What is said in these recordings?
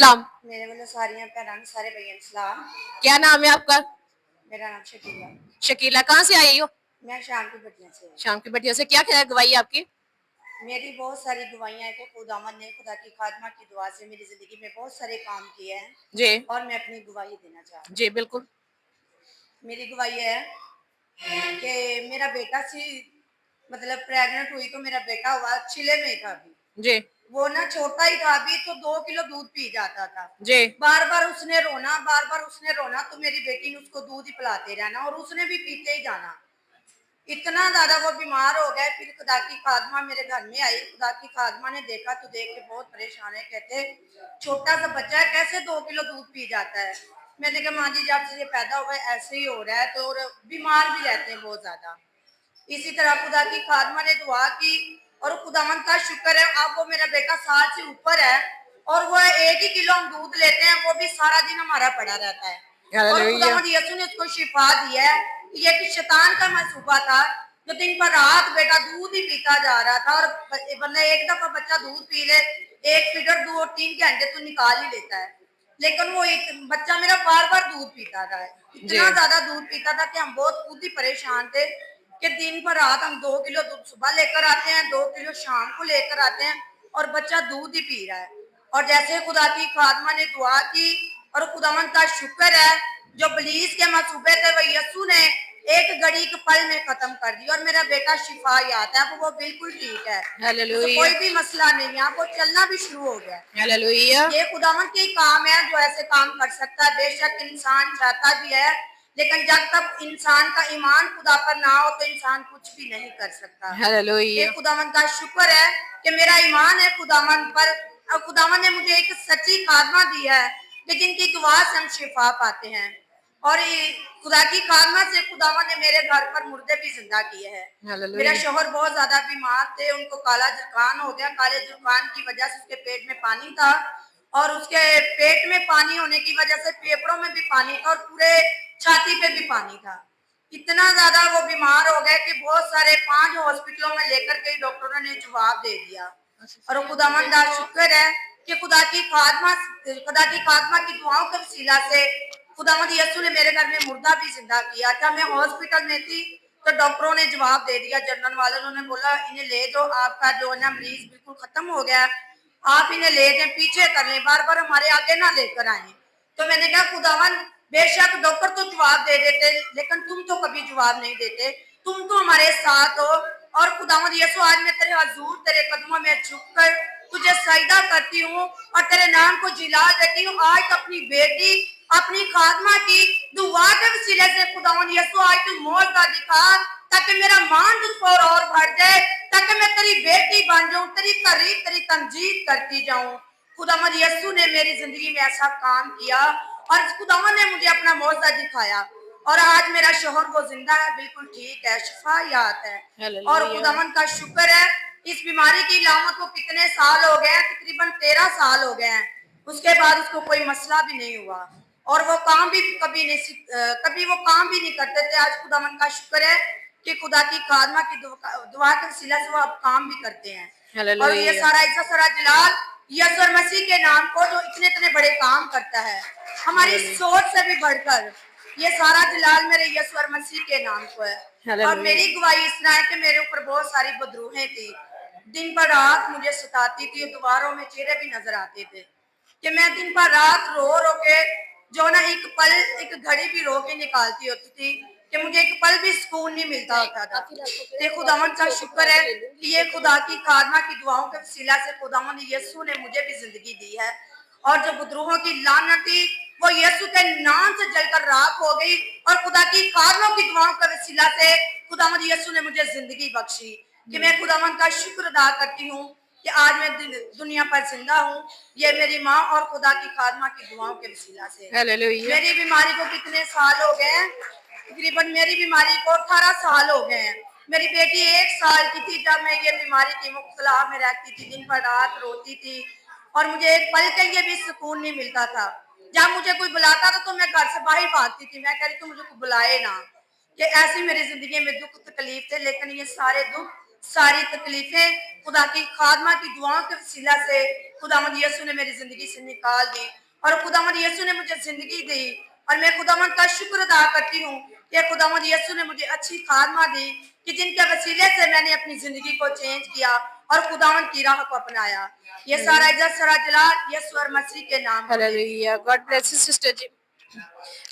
सलाम। मेरे वालों सारियां भैनां नूं सारे भाइयों नूं सलाम। क्या नाम है आपका? मेरा नाम शकीला। शकीला, कहाँ से आई हो? मैं शाम की भटिया से हूँ। शाम की भटिया से। क्या गवाही है आपकी? मेरी बहुत सारी दुआएं हैं कि खुदावन ने खुदा की खात्मा की दुआ से मेरी जिंदगी में बहुत सारे काम किए हैं जी और मैं अपनी गवाही देना चाहती जी बिल्कुल। हूँ। मेरी गवाही है कि मेरा बेटा सी मतलब प्रेग्नेंट हुई तो मेरा बेटा हुआ चिले में ही था अभी। जी वो ना छोटा ही था अभी तो 2 किलो दूध पी जाता था। जी बार बार उसने रोना तो मेरी बेटी ने उसको दूध ही पिलाते रहना और उसने भी पीते ही जाना। इतना ज्यादा वो बीमार हो गए। फिर खुदा की खादमा मेरे घर में आई। खुदा की खादमा ने देखा तो देख के बहुत परेशान है। कहते छोटा सा बच्चा है कैसे 2 किलो दूध पी जाता है। मैंने कहा माँ जी जब से ये पैदा हुआ है ऐसे ही हो रहा है तो और बीमार भी रहते हैं बहुत ज्यादा। इसी तरह खुदा की खादमा ने दुआ की और खुदावन का शुक्र है अब वो मेरा बेटा साल से ऊपर है और वो 1 ही किलो हम दूध लेते हैं वो भी सारा दिन हमारा पड़ा रहता है। और हालेलुया। खुदावन यीशु ने उसको शिफा दी है। ये एक शैतान का मंसूबा था जो दिन पर रात बेटा दूध ही पीता जा रहा था और मतलब एक दफा बच्चा दूध पी ले 1 फीडर 2 और 3 घंटे तो निकाल ही लेता है। लेकिन वो एक बच्चा मेरा बार बार दूध पीता था। जी इतना ज्यादा दूध पीता था कि हम बहुत खुद ही परेशान थे कि दिन पर रात हम 2 किलो दूध सुबह लेकर आते हैं 2 किलो शाम को लेकर आते हैं और बच्चा दूध ही पी रहा है। और जैसे खुदा की खादमा ने दुआ की और खुदावन का शुक्र है जो बलीस के मंसूबे थे वो यीशु ने एक घड़ी के पल में खत्म कर दी और मेरा बेटा शिफा याद है वो बिल्कुल ठीक है। उसे हालेलुया। कोई भी मसला नहीं है। वो चलना भी शुरू हो गया। हालेलुया। ये खुदावन के काम है जो ऐसे काम कर सकता है। बेशक इंसान चाहता भी है लेकिन जब तक इंसान का ईमान खुदा पर ना हो तो इंसान कुछ भी नहीं कर सकता। ये हालेलुया। खुदावन का शुक्र है कि मेरा ईमान है खुदावन पर और खुदावन ने मुझे एक सच्ची खादमा दी है कि जिनकी दुआ से हम शिफा पाते हैं। और ये खुदा की खादमा से खुदावन ने मेरे घर पर मुर्दे भी जिंदा किए हैं। मेरा हालेलुया। शोहर बहुत ज्यादा बीमार थे। उनको काला जुकाम हो गया। काले जुकाम की वजह से उसके पेट में पानी था और उसके पेट में पानी होने की वजह से फेफड़ों में भी पानी था और पूरे छाती पे भी पानी था। इतना ज्यादा वो बीमार हो गए कि बहुत सारे 5 हॉस्पिटलों में लेकर के डॉक्टरों ने जवाब दे दिया। और खुदावंद का शुक्र है कि खुदा की खादमा की दुआओं के वसीला से खुदावंद यीशु ने मेरे घर में मुर्दा भी जिंदा किया था। मैं हॉस्पिटल में थी तो डॉक्टरों ने जवाब दे दिया। जनरल वालों ने बोला इन्हें ले जाओ आपका जो है ना मरीज बिल्कुल खत्म हो गया आप इन्हें ले जाए पीछे कर लें बार बार हमारे आगे ना लेकर आए। तो मैंने कहा खुदावन बेशक डॉक्टर तो जवाब दे देते लेकिन तुम तो कभी जवाब नहीं देते। तुम तो हमारे साथ हो। और खुदावन यीशु आज मैं तेरे हजूर तेरे कदमों में झुककर तुझे सजदा करती हूँ और तेरे नाम को जिला देती हूँ। आज अपनी बेटी अपनी खादमा की दुआ के वसीले से खुदावन यीशु आज तू मौजूदा दिखा ताकि मेरा मान तुझ पर और बढ़ जाए ताकि मैं तेरी बेटी बन जाऊं तेरी तारीफ तेरी तमजीद करती जाऊं। खुदावन यीशु ने मेरी जिंदगी में ऐसा काम किया और खुदावन ने मुझे अपना मौजूदा दिखाया और आज मेरा शोहर वो जिंदा है बिल्कुल ठीक है शिफायात है। और खुदावन का शुक्र है इस बीमारी की लामत को कितने साल हो गए तकरीबन 13 साल हो गए हैं। उसके बाद उसको कोई मसला भी नहीं हुआ और वो काम भी कभी वो काम भी नहीं करते थे। आज खुदावन का शुक्र है कि खुदा की खादमा की दुआ के वसीला से वो अब काम भी करते हैं। और ये सारा इज्जत सारा जलाल यीशु मसीह के नाम को जो इतने इतने बड़े काम करता है हमारी सोच से भी बढ़कर ये सारा जलाल मेरे यीशु मसीह के नाम को है। और मेरी गवाही इस तरह है कि मेरे ऊपर बहुत सारी बदरूहें थी। दिन पर रात मुझे सताती थी। दोबारों में चेहरे भी नजर आते थे कि मैं दिन पर रात रो रो के जो ना एक पल एक घड़ी भी रो के निकालती होती थी कि मुझे एक पल भी सुकून नहीं मिलता होता था। तो खुदावन का शुक्र है कि ये खुदा की खादमा की दुआओं के वसीला से खुदावन यीशु ने मुझे भी जिंदगी दी है। और जो बुद्रुहों की लानत थी वो यीशु के नाम से जलकर राख हो गई और खुदा की खादमों की दुआओं के वसीला से खुदावन यीशु ने मुझे जिंदगी बख्शी कि मैं खुदावन का शुक्र अदा करती हूँ कि आज मैं दुनिया पर जिंदा हूँ। ये मेरी माँ और खुदा की खादमा की दुआओं के वसीला से। मेरी बीमारी को कितने साल हो गए हैं तकरीबन मेरी बीमारी को 18 साल हो गए हैं। मेरी बेटी 1 साल की थी जब मैं ये बीमारी की मुब्तला में रहती थी। दिन पर रात रोती थी और मुझे एक पल के लिए भी सुकून नहीं मिलता था। जब मुझे कोई बुलाता था तो मैं घर से बाहर भागती थी। मैं कह रही थी मुझे कोई बुलाए ना कि ऐसी मेरी जिंदगी में दुख तकलीफ थे लेकिन ये सारे दुख सारी तकलीफें खुदा की खादमा की दुआओं के वसीला से खुदावंद यीशु ने मेरी जिंदगी से निकाल दी और खुदावंद यीशु ने मुझे जिंदगी दी और मैं खुदावंद का शुक्र अदा करती हूँ कि खुदावंद यीशु ने मुझे अच्छी खादमा दी कि जिनके वसीले से मैंने अपनी जिंदगी को चेंज किया और खुदावंद की राह को अपनाया। ये सारा इज्जत सारा जलाल यीशु और मसीह के नाम में। Hallelujah. God bless you sister ji.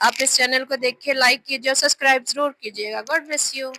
आप इस चैनल को देखिए, लाइक कीजिए और सब्सक्राइब जरूर कीजिएगा। God bless you.